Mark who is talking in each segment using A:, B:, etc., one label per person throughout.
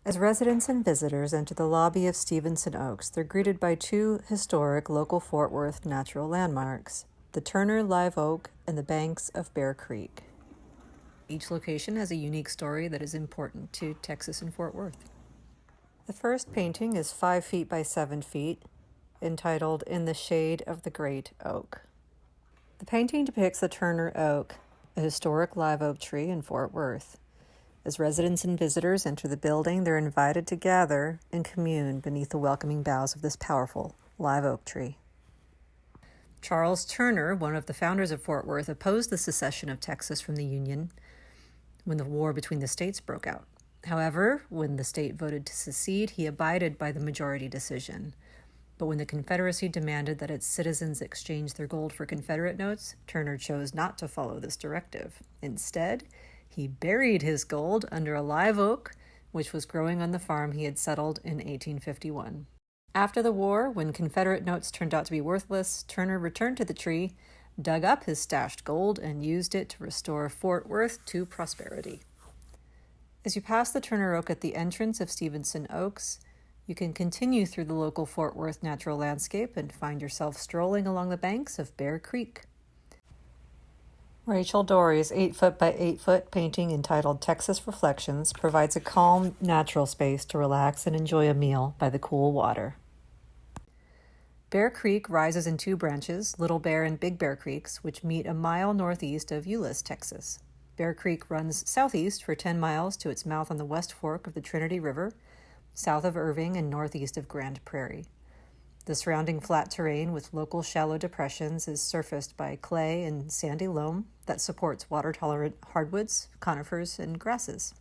A: As residents and visitors enter the lobby of Stevenson Oaks, they're greeted by two historic local Fort Worth natural landmarks, the Turner Live Oak and the banks of Bear Creek. Each location has a unique story that is important to Texas and Fort Worth. The first painting is 5 feet by 7 feet, entitled In the Shade of the Great Oak. The painting depicts the Turner Oak, a historic live oak tree in Fort Worth. As residents and visitors enter the building, they're invited to gather and commune beneath the welcoming boughs of this powerful live oak tree. Charles Turner, one of the founders of Fort Worth, opposed the secession of Texas from the Union when the war between the states broke out. However, when the state voted to secede, he abided by the majority decision. But when the Confederacy demanded that its citizens exchange their gold for Confederate notes, Turner chose not to follow this directive. Instead, he buried his gold under a live oak, which was growing on the farm he had settled in 1851. After the war, when Confederate notes turned out to be worthless, Turner returned to the tree, dug up his stashed gold, and used it to restore Fort Worth to prosperity. As you pass the Turner Oak at the entrance of Stevenson Oaks, you can continue through the local Fort Worth natural landscape and find yourself strolling along the banks of Bear Creek. Rachel Dory's 8-foot by 8-foot painting entitled Texas Reflections provides a calm, natural space to relax and enjoy a meal by the cool water. Bear Creek rises in two branches, Little Bear and Big Bear Creeks, which meet a mile northeast of Euless, Texas. Bear Creek runs southeast for 10 miles to its mouth on the West Fork of the Trinity River, south of Irving and northeast of Grand Prairie. The surrounding flat terrain with local shallow depressions is surfaced by clay and sandy loam that supports water-tolerant hardwoods, conifers, and grasses.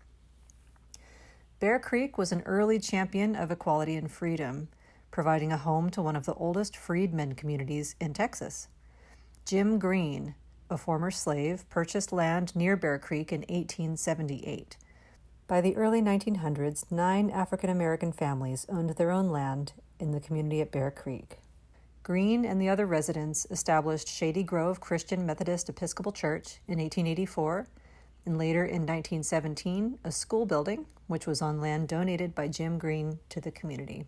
A: Bear Creek was an early champion of equality and freedom, providing a home to one of the oldest freedmen communities in Texas. Jim Green, a former slave, purchased land near Bear Creek in 1878. By the early 1900s, 9 African-American families owned their own land in the community at Bear Creek. Green and the other residents established Shady Grove Christian Methodist Episcopal Church in 1884, and later in 1917, a school building, which was on land donated by Jim Green to the community.